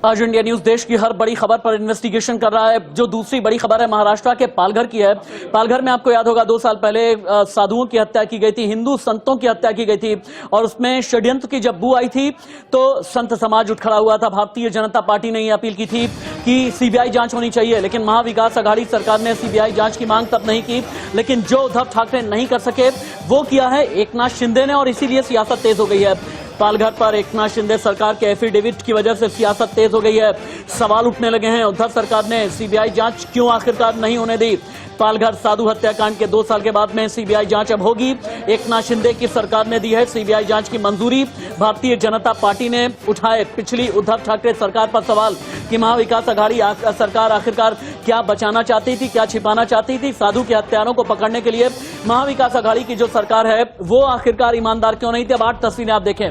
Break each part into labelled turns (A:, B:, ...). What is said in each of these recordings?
A: आज India news देश की हर बड़ी खबर पर इन्वेस्टिगेशन कर रहा है। जो दूसरी बड़ी खबर है महाराष्ट्र के पालघर की है। पालघर में आपको याद होगा 2 साल पहले साधुओं की हत्या की गई थी, हिंदू संतों की हत्या की गई थी और उसमें षड्यंत्र की जब बू आई थी तो संत समाज उठ खड़ा हुआ था। भारतीय जनता पार्टी ने यह अपील की थी कि सीबीआई जांच होनी चाहिए, लेकिन महाविकास आघाड़ी सरकार ने सीबीआई जांच की मांग तब नहीं की, लेकिन जो उद्धव ठाकरे नहीं कर सके वो किया है एकनाथ शिंदे ने और इसीलिए सियासत तेज हो गई है। पालघर पर एकनाथ शिंदे सरकार के एफिडेविट की वजह से सियासत तेज हो गई है। सवाल उठने लगे हैं, उद्धव सरकार ने सीबीआई जांच क्यों आखिरकार नहीं होने दी। पालघर साधु हत्याकांड के 2 साल के बाद में सीबीआई जांच अब होगी। एकनाथ शिंदे की सरकार ने दी है सीबीआई जांच की मंजूरी। भारतीय जनता पार्टी ने उठाए पिछली उद्धव ठाकरे सरकार पर सवाल कि महाविकास आघाड़ी सरकार आखिरकार क्या बचाना चाहती थी, क्या छिपाना चाहती थी। साधु के हत्यारों को पकड़ने के लिए महाविकास आघाड़ी की जो सरकार है वो आखिरकार ईमानदार क्यों नहीं थी। अब 8 तस्वीरें आप देखें।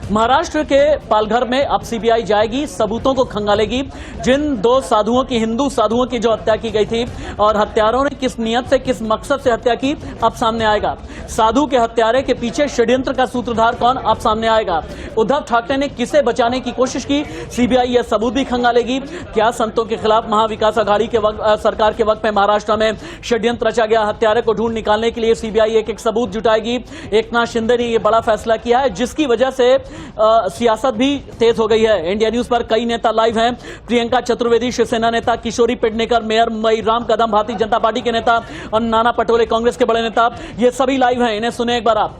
A: महाराष्ट्र के पालघर में अब सीबीआई जाएगी, सबूतों को खंगालेगी। जिन 2 साधुओं की, हिंदू साधुओं की जो हत्या की गई थी और हत्यारों ने किस नियत से, किस मकसद से हत्या की, अब सामने आएगा। साधु के हत्यारे के पीछे षड्यंत्र का सूत्रधार कौन, अब सामने आएगा। उद्धव ठाकरे ने किसे बचाने की कोशिश की, सीबीआई यह सबूत भी खंगालेगी। क्या संतों के खिलाफ महाविकास आघाड़ी के सरकार के वक्त में महाराष्ट्र में षड्यंत्र रचा गया, हत्यारे को ढूंढ निकालने के लिए सीबीआई एक सबूत जुटाएगी। एकनाथ शिंदे ने यह बड़ा फैसला किया है जिसकी वजह से सियासत भी तेज हो गई है। इंडिया न्यूज पर कई नेता लाइव हैं। प्रियंका चतुर्वेदी शिवसेना नेता, किशोरी पेडनेकर मेयर, मईराम कदम भारतीय जनता पार्टी के नेता और नाना पटोले कांग्रेस के बड़े नेता, ये सभी लाइव हैं। इन्हें सुने एक बार आप।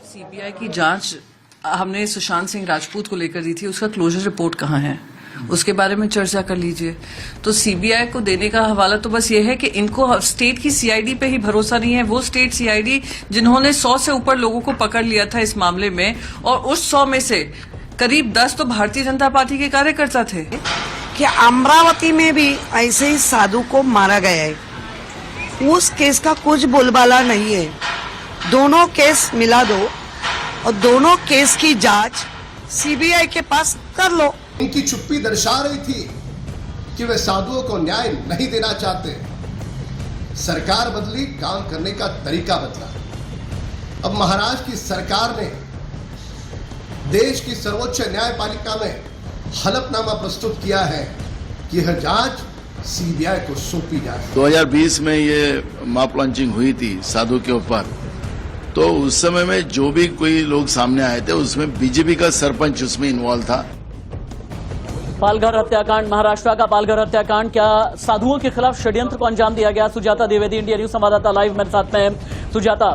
B: सीबीआई की जांच हमने सुशांत सिंह राजपूत को लेकर दी थी, उसका क्लोजर रिपोर्ट कहाँ है, उसके बारे में चर्चा कर लीजिए। तो सीबीआई को देने का हवाला तो बस ये है कि इनको स्टेट की सीआईडी पे ही भरोसा नहीं है। वो स्टेट सीआईडी जिन्होंने 100 से ऊपर लोगों को पकड़ लिया था इस मामले में, और उस 100 में से करीब 10 तो भारतीय जनता पार्टी के कार्यकर्ता थे।
C: कि अमरावती में भी ऐसे ही साधु को मारा गया है, उस केस का कुछ बोलबाला नहीं है। दोनों केस मिला दो और दोनों केस की जांच सीबीआई के पास कर लो।
D: इनकी चुप्पी दर्शा रही थी कि वे साधुओं को न्याय नहीं देना चाहते। सरकार बदली, काम करने का तरीका बदला। अब महाराष्ट्र की सरकार ने देश की सर्वोच्च न्यायपालिका में हलफनामा प्रस्तुत किया है कि यह जांच सीबीआई को सौंपी जाए।
E: 2020 में ये मॉब लॉन्चिंग हुई थी साधु के ऊपर, तो उस समय में जो भी कोई लोग सामने आए थे उसमें बीजेपी का सरपंच उसमें इन्वॉल्व था।
A: पालघर हत्याकांड, महाराष्ट्र का पालघर हत्याकांड, क्या साधुओं के खिलाफ षड्यंत्र को अंजाम दिया गया? सुजाता द्विवेदी, इंडिया न्यूज संवाददाता, लाइव मेरे साथ में। सुजाता,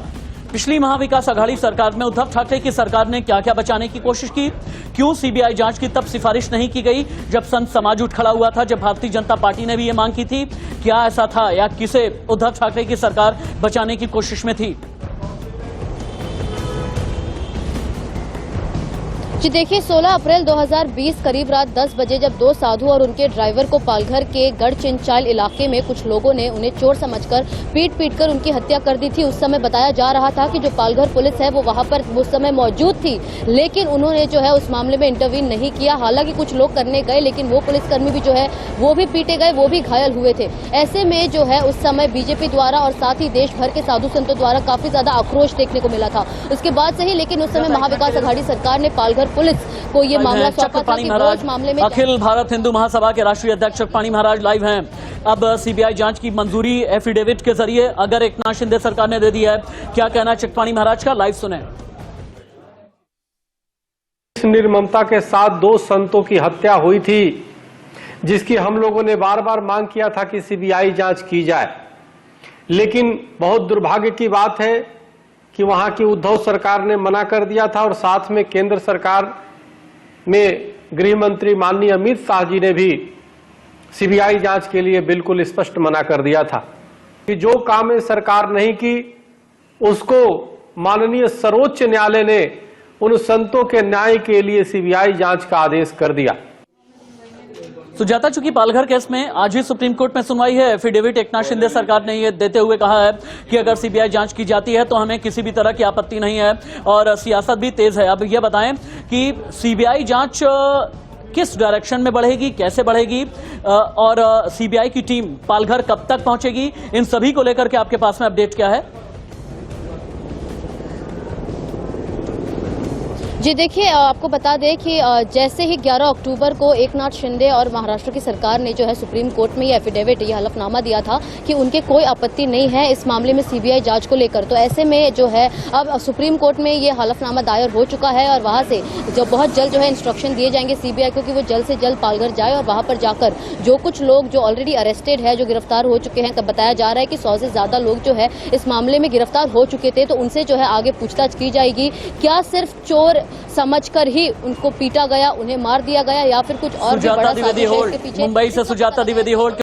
A: पिछली महाविकास आघाड़ी सरकार में उद्धव ठाकरे की सरकार ने क्या क्या बचाने की कोशिश की? क्यों सीबीआई जांच की तब सिफारिश नहीं की गई जब संत समाज उठ खड़ा हुआ था, जब भारतीय जनता पार्टी ने भी ये मांग की थी? क्या ऐसा था या किसे उद्धव ठाकरे की सरकार बचाने की कोशिश में थी?
F: जी देखिए, 16 अप्रैल 2020 करीब रात 10 बजे जब 2 साधु और उनके ड्राइवर को पालघर के गढ़चिंचाल इलाके में कुछ लोगों ने उन्हें चोर समझकर पीट कर उनकी हत्या कर दी थी। उस समय बताया जा रहा था कि जो पालघर पुलिस है वो वहां पर उस समय मौजूद थी, लेकिन उन्होंने जो है उस मामले में इंटरवीन नहीं किया। हालांकि कुछ लोग करने गए, लेकिन वो पुलिसकर्मी भी जो है वो भी पीटे गए, वो भी घायल हुए थे। ऐसे में जो है उस समय बीजेपी द्वारा और साथ ही देश भर के साधु संतों द्वारा काफी ज्यादा आक्रोश देखने को मिला था। उसके बाद से ही लेकिन उस समय महाविकास आघाड़ी सरकार ने पालघर पुलिस को ये मामला सौंपा था कि रोज मामले में।
A: अखिल भारत हिंदू महासभा के राष्ट्रीय अध्यक्ष चक्रपाणी महाराज लाइव हैं। अब सीबीआई जांच की मंजूरी एफिडेविट के जरिए अगर एकनाथ शिंदे सरकार ने दे दी है, क्या कहना चक्रपाणी महाराज का, लाइव सुने।
G: निर्ममता के साथ 2 संतों की हत्या हुई थी, जिसकी हम लोगों ने बार बार मांग किया था कि सीबीआई जांच की जाए, लेकिन बहुत दुर्भाग्य की बात है कि वहां की उद्धव सरकार ने मना कर दिया था और साथ में केंद्र सरकार में गृह मंत्री माननीय अमित शाह जी ने भी सीबीआई जांच के लिए बिल्कुल स्पष्ट मना कर दिया था कि जो काम सरकार नहीं की उसको माननीय सर्वोच्च न्यायालय ने उन संतों के न्याय के लिए सीबीआई जांच का आदेश कर दिया।
A: सुजाता, चूंकि पालघर केस में आज ही सुप्रीम कोर्ट में सुनवाई है, एफिडेविट एकनाथ शिंदे सरकार ने ये देते हुए कहा है कि अगर सीबीआई जांच की जाती है तो हमें किसी भी तरह की आपत्ति नहीं है और सियासत भी तेज है। अब ये बताएं कि सीबीआई जांच किस डायरेक्शन में बढ़ेगी, कैसे बढ़ेगी और सीबीआई की टीम पालघर कब तक पहुंचेगी, इन सभी को लेकर के आपके पास में अपडेट क्या है?
F: जी देखिए, आपको बता दें कि जैसे ही 11 अक्टूबर को एकनाथ शिंदे और महाराष्ट्र की सरकार ने जो है सुप्रीम कोर्ट में ये एफिडेविट, ये हलफनामा दिया था कि उनके कोई आपत्ति नहीं है इस मामले में सीबीआई जांच को लेकर, तो ऐसे में जो है अब सुप्रीम कोर्ट में ये हलफनामा दायर हो चुका है और वहां से जो बहुत जल्द जो है इंस्ट्रक्शन दिए जाएंगे सीबीआई को कि वो जल्द से जल्द पालघर जाए और वहां पर जाकर जो कुछ लोग जो ऑलरेडी अरेस्टेड है, जो गिरफ्तार हो चुके हैं, बताया जा रहा है कि 100 से ज्यादा लोग जो है इस मामले में गिरफ्तार हो चुके थे, तो उनसे जो है आगे पूछताछ की जाएगी। क्या सिर्फ चोर समझकर ही उनको पीटा गया, उन्हें मार दिया गया, या फिर कुछ और भी बड़ा साजिश है इसके पीछे?
A: मुंबई से सुजाता द्विवेदी होल्ड।